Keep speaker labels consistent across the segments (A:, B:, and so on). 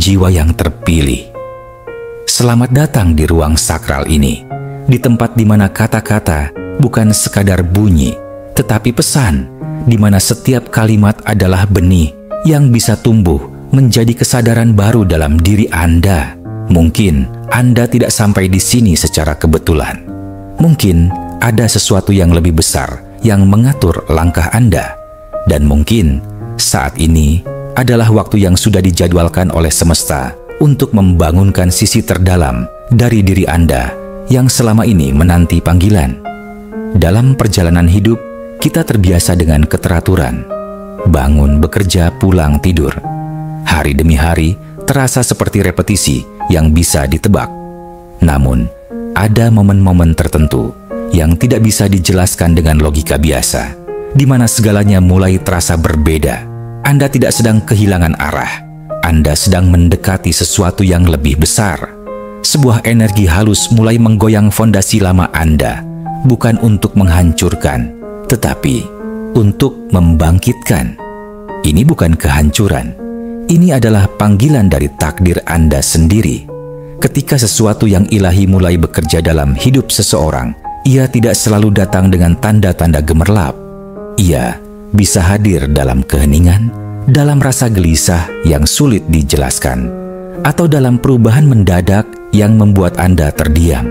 A: jiwa yang terpilih. Selamat datang di ruang sakral ini, di tempat di mana kata-kata bukan sekadar bunyi, tetapi pesan, di mana setiap kalimat adalah benih yang bisa tumbuh menjadi kesadaran baru dalam diri Anda. Mungkin Anda tidak sampai di sini secara kebetulan. Mungkin ada sesuatu yang lebih besar yang mengatur langkah Anda. Dan mungkin saat ini adalah waktu yang sudah dijadwalkan oleh semesta untuk membangunkan sisi terdalam dari diri Anda yang selama ini menanti panggilan. Dalam perjalanan hidup, kita terbiasa dengan keteraturan. Bangun, bekerja, pulang, tidur. Hari demi hari terasa seperti repetisi yang bisa ditebak. Namun, ada momen-momen tertentu yang tidak bisa dijelaskan dengan logika biasa, di mana segalanya mulai terasa berbeda. Anda tidak sedang kehilangan arah. Anda sedang mendekati sesuatu yang lebih besar. Sebuah energi halus mulai menggoyang fondasi lama Anda, bukan untuk menghancurkan, tetapi untuk membangkitkan. Ini bukan kehancuran. Ini adalah panggilan dari takdir Anda sendiri. Ketika sesuatu yang ilahi mulai bekerja dalam hidup seseorang, ia tidak selalu datang dengan tanda-tanda gemerlap. Ia bisa hadir dalam keheningan, dalam rasa gelisah yang sulit dijelaskan, atau dalam perubahan mendadak yang membuat Anda terdiam.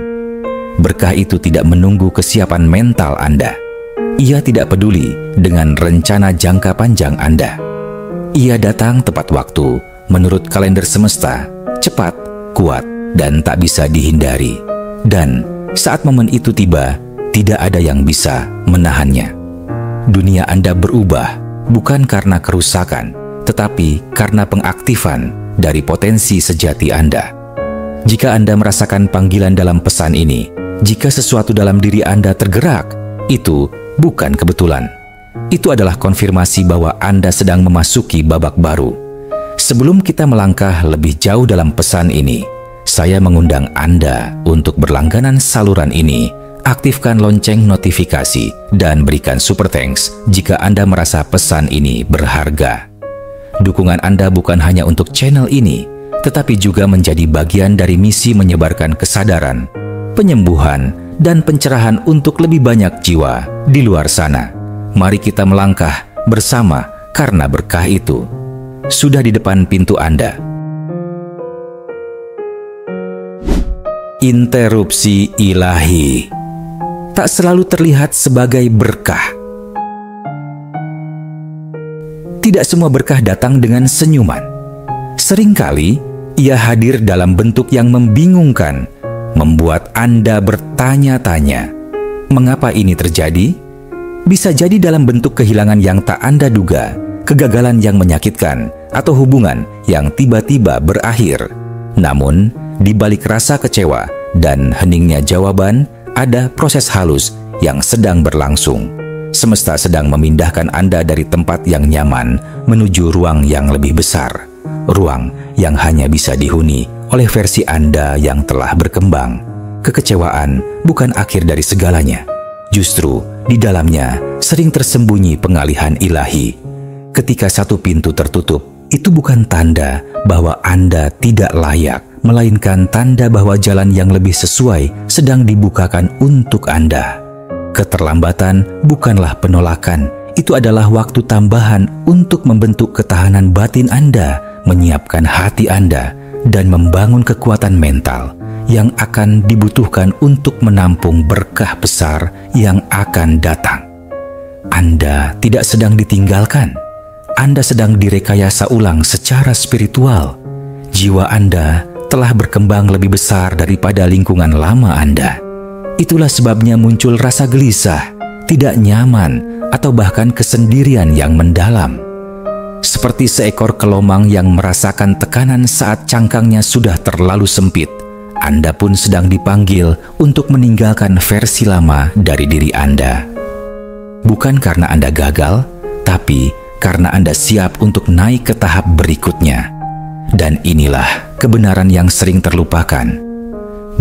A: Berkah itu tidak menunggu kesiapan mental Anda. Ia tidak peduli dengan rencana jangka panjang Anda. Ia datang tepat waktu, menurut kalender semesta, cepat, kuat, dan tak bisa dihindari. Dan saat momen itu tiba, tidak ada yang bisa menahannya. Dunia Anda berubah, bukan karena kerusakan, tetapi karena pengaktifan dari potensi sejati Anda. Jika Anda merasakan panggilan dalam pesan ini, jika sesuatu dalam diri Anda tergerak, itu bukan kebetulan. Itu adalah konfirmasi bahwa Anda sedang memasuki babak baru. Sebelum kita melangkah lebih jauh dalam pesan ini, saya mengundang Anda untuk berlangganan saluran ini. Aktifkan lonceng notifikasi dan berikan super thanks jika Anda merasa pesan ini berharga. Dukungan Anda bukan hanya untuk channel ini, tetapi juga menjadi bagian dari misi menyebarkan kesadaran, penyembuhan, dan pencerahan untuk lebih banyak jiwa di luar sana. Mari kita melangkah bersama karena berkah itu sudah di depan pintu Anda. Interupsi ilahi tak selalu terlihat sebagai berkah. Tidak semua berkah datang dengan senyuman. Seringkali ia hadir dalam bentuk yang membingungkan, membuat Anda bertanya-tanya, mengapa ini terjadi? Bisa jadi dalam bentuk kehilangan yang tak Anda duga, kegagalan yang menyakitkan, atau hubungan yang tiba-tiba berakhir. Namun, di balik rasa kecewa dan heningnya jawaban, ada proses halus yang sedang berlangsung. Semesta sedang memindahkan Anda dari tempat yang nyaman menuju ruang yang lebih besar. Ruang yang hanya bisa dihuni oleh versi Anda yang telah berkembang. Kekecewaan bukan akhir dari segalanya. Justru di dalamnya sering tersembunyi pengalihan ilahi. Ketika satu pintu tertutup, itu bukan tanda bahwa Anda tidak layak, melainkan tanda bahwa jalan yang lebih sesuai sedang dibukakan untuk Anda. Keterlambatan bukanlah penolakan, itu adalah waktu tambahan untuk membentuk ketahanan batin Anda, menyiapkan hati Anda, dan membangun kekuatan mental yang akan dibutuhkan untuk menampung berkah besar yang akan datang. Anda tidak sedang ditinggalkan. Anda sedang direkayasa ulang secara spiritual. Jiwa Anda telah berkembang lebih besar daripada lingkungan lama Anda. Itulah sebabnya muncul rasa gelisah, tidak nyaman, atau bahkan kesendirian yang mendalam. Seperti seekor kelomang yang merasakan tekanan saat cangkangnya sudah terlalu sempit, Anda pun sedang dipanggil untuk meninggalkan versi lama dari diri Anda. Bukan karena Anda gagal, tapi karena Anda siap untuk naik ke tahap berikutnya. Dan inilah kebenaran yang sering terlupakan.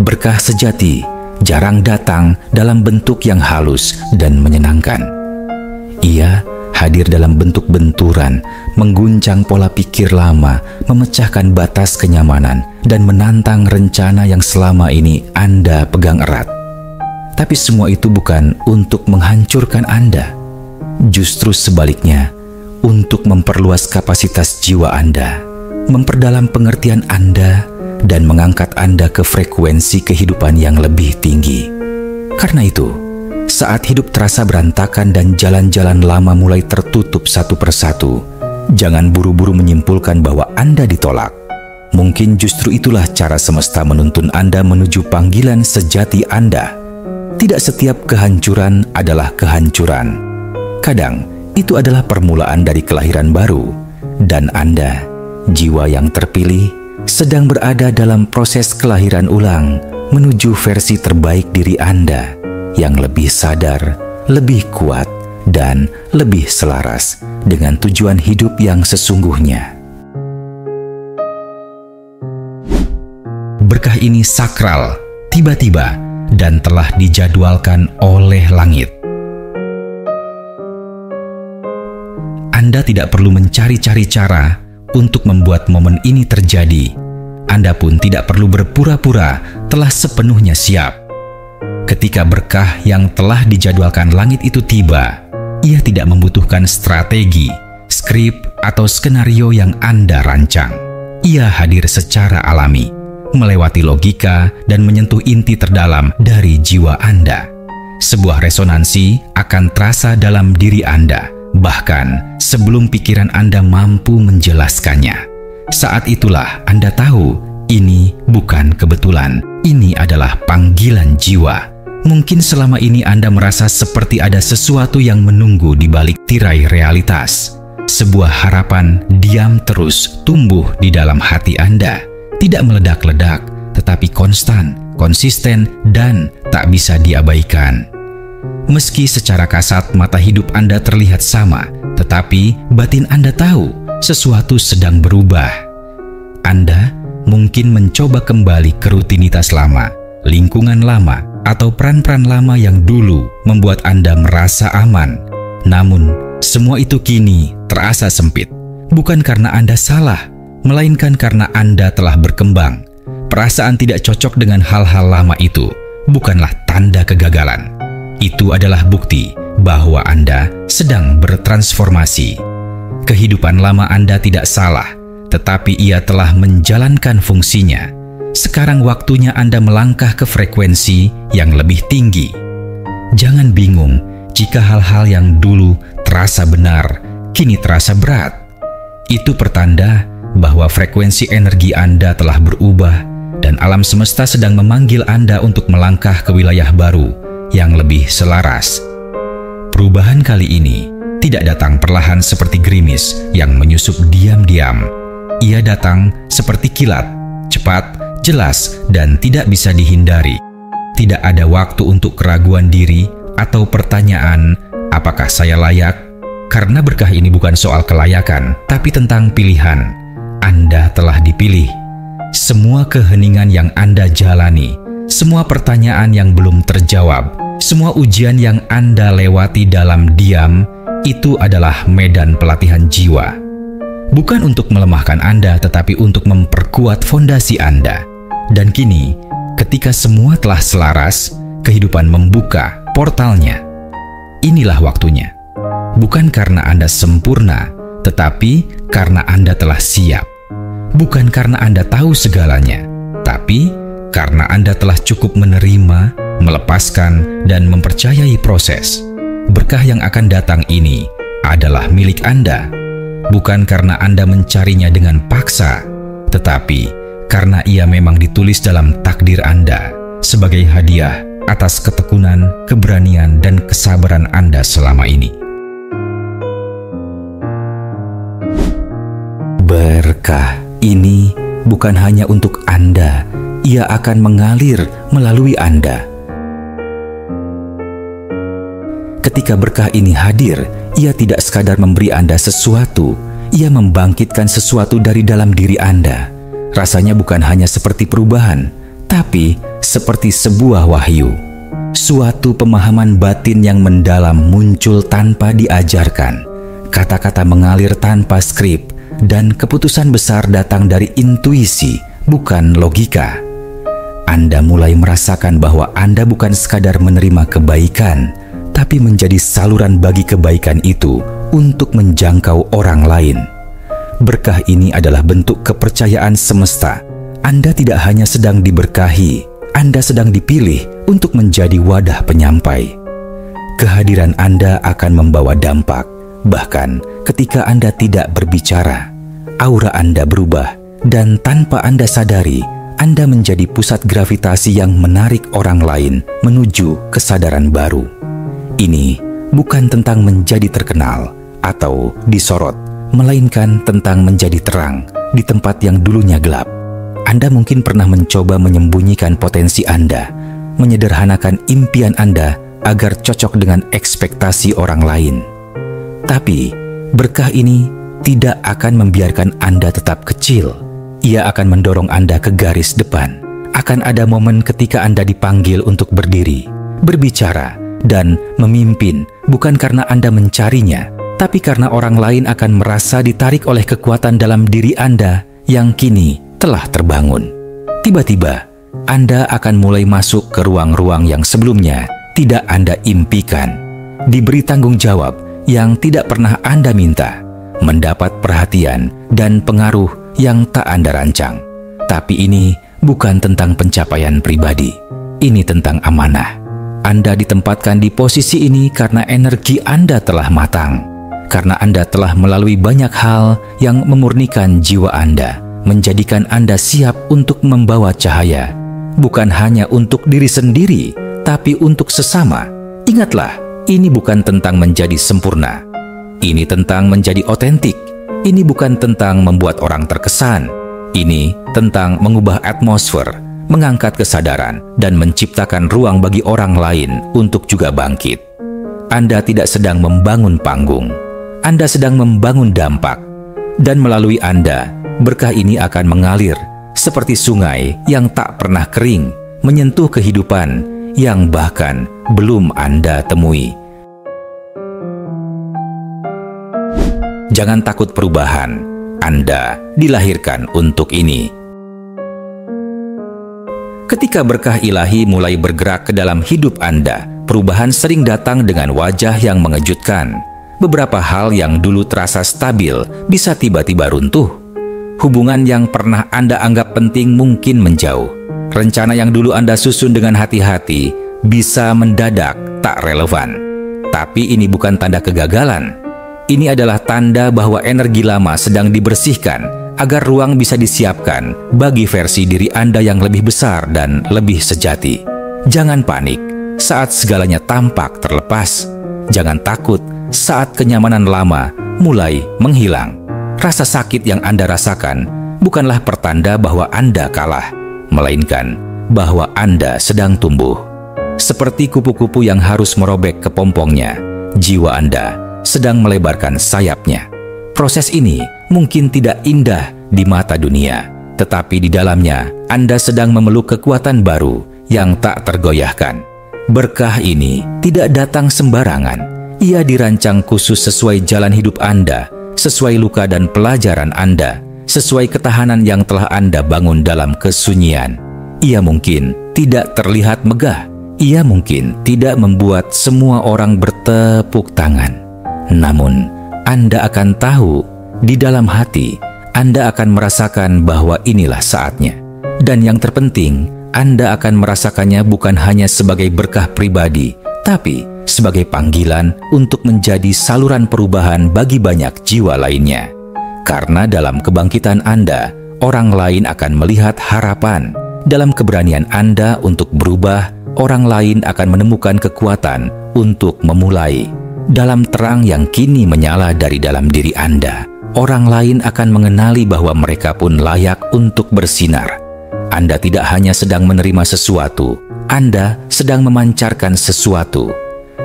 A: Berkah sejati jarang datang dalam bentuk yang halus dan menyenangkan. Ia hadir dalam bentuk benturan, mengguncang pola pikir lama, memecahkan batas kenyamanan, dan menantang rencana yang selama ini Anda pegang erat. Tapi semua itu bukan untuk menghancurkan Anda. Justru sebaliknya, untuk memperluas kapasitas jiwa Anda, memperdalam pengertian Anda, dan mengangkat Anda ke frekuensi kehidupan yang lebih tinggi. Karena itu, saat hidup terasa berantakan dan jalan-jalan lama mulai tertutup satu persatu, jangan buru-buru menyimpulkan bahwa Anda ditolak. Mungkin justru itulah cara semesta menuntun Anda menuju panggilan sejati Anda. Tidak setiap kehancuran adalah kehancuran. Kadang, itu adalah permulaan dari kelahiran baru. Dan Anda, jiwa yang terpilih, sedang berada dalam proses kelahiran ulang menuju versi terbaik diri Anda yang lebih sadar, lebih kuat, dan lebih selaras dengan tujuan hidup yang sesungguhnya. Berkah ini sakral, tiba-tiba, dan telah dijadwalkan oleh langit. Anda tidak perlu mencari-cari cara untuk membuat momen ini terjadi. Anda pun tidak perlu berpura-pura telah sepenuhnya siap. Ketika berkah yang telah dijadwalkan langit itu tiba, ia tidak membutuhkan strategi, skrip, atau skenario yang Anda rancang. Ia hadir secara alami, melewati logika dan menyentuh inti terdalam dari jiwa Anda. Sebuah resonansi akan terasa dalam diri Anda, bahkan sebelum pikiran Anda mampu menjelaskannya. Saat itulah Anda tahu, ini bukan kebetulan, ini adalah panggilan jiwa. Mungkin selama ini Anda merasa seperti ada sesuatu yang menunggu di balik tirai realitas. Sebuah harapan diam terus tumbuh di dalam hati Anda. Tidak meledak-ledak, tetapi konstan, konsisten, dan tak bisa diabaikan. Meski secara kasat mata hidup Anda terlihat sama, tetapi batin Anda tahu sesuatu sedang berubah. Anda mungkin mencoba kembali ke rutinitas lama, lingkungan lama, atau peran-peran lama yang dulu membuat Anda merasa aman. Namun, semua itu kini terasa sempit. Bukan karena Anda salah, melainkan karena Anda telah berkembang. Perasaan tidak cocok dengan hal-hal lama itu bukanlah tanda kegagalan. Itu adalah bukti bahwa Anda sedang bertransformasi. Kehidupan lama Anda tidak salah, tetapi ia telah menjalankan fungsinya. Sekarang waktunya Anda melangkah ke frekuensi yang lebih tinggi. Jangan bingung jika hal-hal yang dulu terasa benar, kini terasa berat. Itu pertanda bahwa frekuensi energi Anda telah berubah dan alam semesta sedang memanggil Anda untuk melangkah ke wilayah baru yang lebih selaras. Perubahan kali ini tidak datang perlahan seperti gerimis yang menyusup diam-diam. Ia datang seperti kilat, cepat, jelas, dan tidak bisa dihindari. Tidak ada waktu untuk keraguan diri atau pertanyaan, apakah saya layak? Karena berkah ini bukan soal kelayakan, tapi tentang pilihan. Anda telah dipilih. Semua keheningan yang Anda jalani, semua pertanyaan yang belum terjawab, semua ujian yang Anda lewati dalam diam, itu adalah medan pelatihan jiwa. Bukan untuk melemahkan Anda, tetapi untuk memperkuat fondasi Anda. Dan kini, ketika semua telah selaras, kehidupan membuka portalnya. Inilah waktunya. Bukan karena Anda sempurna, tetapi karena Anda telah siap. Bukan karena Anda tahu segalanya, tapi karena Anda telah cukup menerima, melepaskan, dan mempercayai proses. Berkah yang akan datang ini adalah milik Anda. Bukan karena Anda mencarinya dengan paksa, tetapi karena ia memang ditulis dalam takdir Anda sebagai hadiah atas ketekunan, keberanian, dan kesabaran Anda selama ini. Berkah ini bukan hanya untuk Anda, ia akan mengalir melalui Anda. Ketika berkah ini hadir, ia tidak sekadar memberi Anda sesuatu, ia membangkitkan sesuatu dari dalam diri Anda. Rasanya bukan hanya seperti perubahan, tapi seperti sebuah wahyu. Suatu pemahaman batin yang mendalam muncul tanpa diajarkan. Kata-kata mengalir tanpa skrip, dan keputusan besar datang dari intuisi, bukan logika. Anda mulai merasakan bahwa Anda bukan sekadar menerima kebaikan, tapi menjadi saluran bagi kebaikan itu untuk menjangkau orang lain. Berkah ini adalah bentuk kepercayaan semesta. Anda tidak hanya sedang diberkahi, Anda sedang dipilih untuk menjadi wadah penyampai. Kehadiran Anda akan membawa dampak. Bahkan ketika Anda tidak berbicara, aura Anda berubah, dan tanpa Anda sadari, Anda menjadi pusat gravitasi yang menarik orang lain menuju kesadaran baru. Ini bukan tentang menjadi terkenal atau disorot, melainkan tentang menjadi terang di tempat yang dulunya gelap. Anda mungkin pernah mencoba menyembunyikan potensi Anda, menyederhanakan impian Anda agar cocok dengan ekspektasi orang lain. Tapi, berkah ini tidak akan membiarkan Anda tetap kecil. Ia akan mendorong Anda ke garis depan. Akan ada momen ketika Anda dipanggil untuk berdiri, berbicara, dan memimpin, bukan karena Anda mencarinya, tapi karena orang lain akan merasa ditarik oleh kekuatan dalam diri Anda yang kini telah terbangun. Tiba-tiba, Anda akan mulai masuk ke ruang-ruang yang sebelumnya tidak Anda impikan, diberi tanggung jawab yang tidak pernah Anda minta, mendapat perhatian dan pengaruh yang tak Anda rancang. Tapi ini bukan tentang pencapaian pribadi, ini tentang amanah. Anda ditempatkan di posisi ini karena energi Anda telah matang, karena Anda telah melalui banyak hal yang memurnikan jiwa Anda, menjadikan Anda siap untuk membawa cahaya, bukan hanya untuk diri sendiri, tapi untuk sesama. Ingatlah, ini bukan tentang menjadi sempurna. Ini tentang menjadi otentik. Ini bukan tentang membuat orang terkesan. Ini tentang mengubah atmosfer, mengangkat kesadaran, dan menciptakan ruang bagi orang lain untuk juga bangkit. Anda tidak sedang membangun panggung. Anda sedang membangun dampak. Dan melalui Anda, berkah ini akan mengalir seperti sungai yang tak pernah kering, menyentuh kehidupan yang bahkan belum Anda temui. Jangan takut perubahan. Anda dilahirkan untuk ini. Ketika berkah ilahi mulai bergerak ke dalam hidup Anda, perubahan sering datang dengan wajah yang mengejutkan. Beberapa hal yang dulu terasa stabil bisa tiba-tiba runtuh. Hubungan yang pernah Anda anggap penting mungkin menjauh. Rencana yang dulu Anda susun dengan hati-hati bisa mendadak tak relevan. Tapi ini bukan tanda kegagalan. Ini adalah tanda bahwa energi lama sedang dibersihkan agar ruang bisa disiapkan bagi versi diri Anda yang lebih besar dan lebih sejati. Jangan panik saat segalanya tampak terlepas. Jangan takut saat kenyamanan lama mulai menghilang. Rasa sakit yang Anda rasakan bukanlah pertanda bahwa Anda kalah, melainkan bahwa Anda sedang tumbuh. Seperti kupu-kupu yang harus merobek kepompongnya, jiwa Anda sedang melebarkan sayapnya. Proses ini mungkin tidak indah di mata dunia, tetapi di dalamnya Anda sedang memeluk kekuatan baru yang tak tergoyahkan. Berkah ini tidak datang sembarangan. Ia dirancang khusus sesuai jalan hidup Anda, sesuai luka dan pelajaran Anda, sesuai ketahanan yang telah Anda bangun dalam kesunyian. Ia mungkin tidak terlihat megah. Ia mungkin tidak membuat semua orang bertepuk tangan. Namun, Anda akan tahu, di dalam hati, Anda akan merasakan bahwa inilah saatnya. Dan yang terpenting, Anda akan merasakannya bukan hanya sebagai berkah pribadi, tapi sebagai panggilan untuk menjadi saluran perubahan bagi banyak jiwa lainnya. Karena dalam kebangkitan Anda, orang lain akan melihat harapan. Dalam keberanian Anda untuk berubah, orang lain akan menemukan kekuatan untuk memulai. Dalam terang yang kini menyala dari dalam diri Anda, orang lain akan mengenali bahwa mereka pun layak untuk bersinar. Anda tidak hanya sedang menerima sesuatu, Anda sedang memancarkan sesuatu.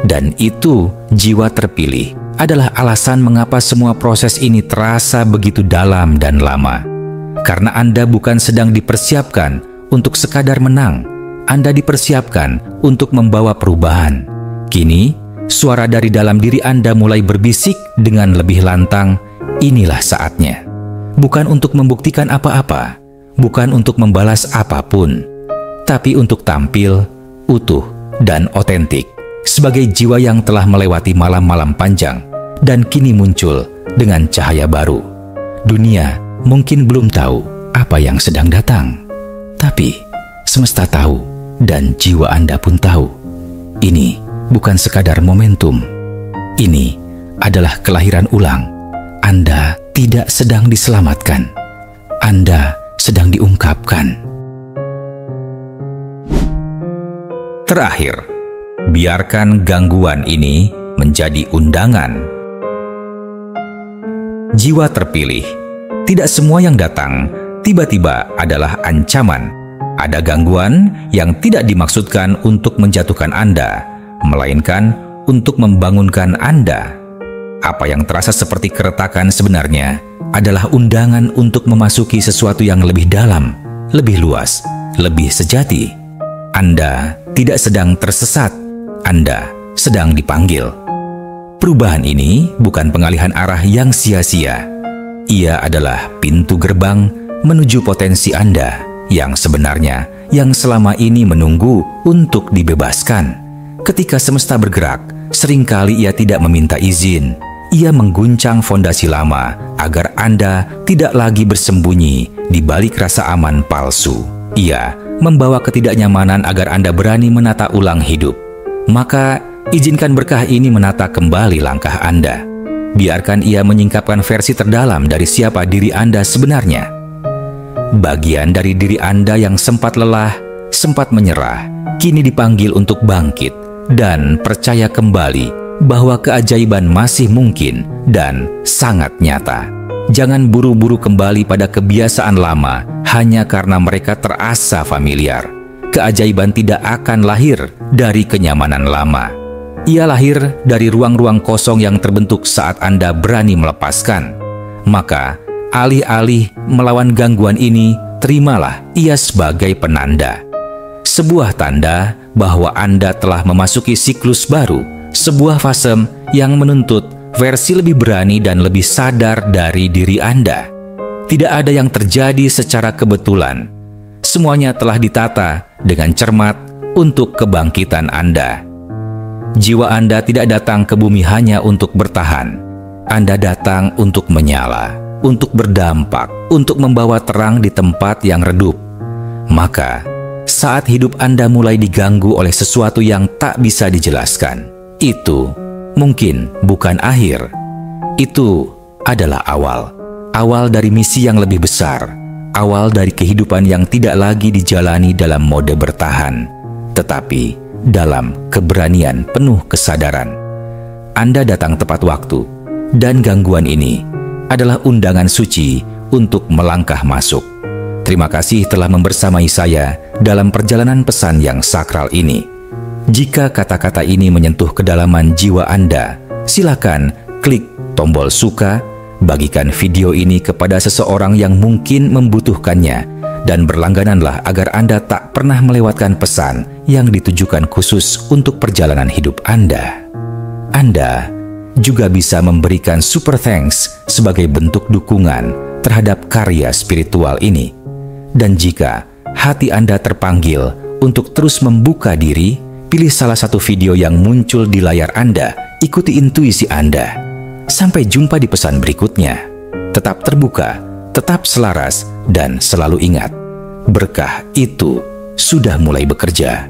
A: Dan itu, jiwa terpilih, adalah alasan mengapa semua proses ini terasa begitu dalam dan lama. Karena Anda bukan sedang dipersiapkan untuk sekadar menang, Anda dipersiapkan untuk membawa perubahan. Kini, suara dari dalam diri Anda mulai berbisik dengan lebih lantang, inilah saatnya. Bukan untuk membuktikan apa-apa, bukan untuk membalas apapun, tapi untuk tampil utuh dan otentik sebagai jiwa yang telah melewati malam-malam panjang dan kini muncul dengan cahaya baru. Dunia mungkin belum tahu apa yang sedang datang, tapi semesta tahu dan jiwa Anda pun tahu. Ini bukan sekadar momentum. Ini adalah kelahiran ulang. Anda tidak sedang diselamatkan. Anda sedang diungkapkan. Terakhir, biarkan gangguan ini menjadi undangan. Jiwa terpilih. Tidak semua yang datang tiba-tiba adalah ancaman. Ada gangguan yang tidak dimaksudkan untuk menjatuhkan Anda, melainkan untuk membangunkan Anda. Apa yang terasa seperti keretakan sebenarnya adalah undangan untuk memasuki sesuatu yang lebih dalam, lebih luas, lebih sejati. Anda tidak sedang tersesat, Anda sedang dipanggil. Perubahan ini bukan pengalihan arah yang sia-sia. Ia adalah pintu gerbang menuju potensi Anda yang sebenarnya yang selama ini menunggu untuk dibebaskan. Ketika semesta bergerak, seringkali ia tidak meminta izin. Ia mengguncang fondasi lama agar Anda tidak lagi bersembunyi di balik rasa aman palsu. Ia membawa ketidaknyamanan agar Anda berani menata ulang hidup. Maka, izinkan berkah ini menata kembali langkah Anda. Biarkan ia menyingkapkan versi terdalam dari siapa diri Anda sebenarnya. Bagian dari diri Anda yang sempat lelah, sempat menyerah, kini dipanggil untuk bangkit dan percaya kembali bahwa keajaiban masih mungkin dan sangat nyata. Jangan buru-buru kembali pada kebiasaan lama hanya karena mereka terasa familiar. Keajaiban tidak akan lahir dari kenyamanan lama. Ia lahir dari ruang-ruang kosong yang terbentuk saat Anda berani melepaskan. Maka, alih-alih melawan gangguan ini, terimalah ia sebagai penanda. Sebuah tanda bahwa Anda telah memasuki siklus baru, sebuah fase yang menuntut versi lebih berani dan lebih sadar dari diri Anda. Tidak ada yang terjadi secara kebetulan. Semuanya telah ditata dengan cermat untuk kebangkitan Anda. Jiwa Anda tidak datang ke bumi hanya untuk bertahan. Anda datang untuk menyala, untuk berdampak, untuk membawa terang di tempat yang redup. Maka, saat hidup Anda mulai diganggu oleh sesuatu yang tak bisa dijelaskan, itu mungkin bukan akhir. Itu adalah awal. Awal dari misi yang lebih besar. Awal dari kehidupan yang tidak lagi dijalani dalam mode bertahan, tetapi dalam keberanian penuh kesadaran. Anda datang tepat waktu, dan gangguan ini adalah undangan suci untuk melangkah masuk. Terima kasih telah membersamai saya dalam perjalanan pesan yang sakral ini. Jika kata-kata ini menyentuh kedalaman jiwa Anda, silakan klik tombol suka, bagikan video ini kepada seseorang yang mungkin membutuhkannya, dan berlanggananlah agar Anda tak pernah melewatkan pesan yang ditujukan khusus untuk perjalanan hidup Anda. Anda juga bisa memberikan super thanks sebagai bentuk dukungan terhadap karya spiritual ini. Dan jika hati Anda terpanggil untuk terus membuka diri, pilih salah satu video yang muncul di layar Anda, ikuti intuisi Anda. Sampai jumpa di pesan berikutnya. Tetap terbuka, tetap selaras, dan selalu ingat, berkah itu sudah mulai bekerja.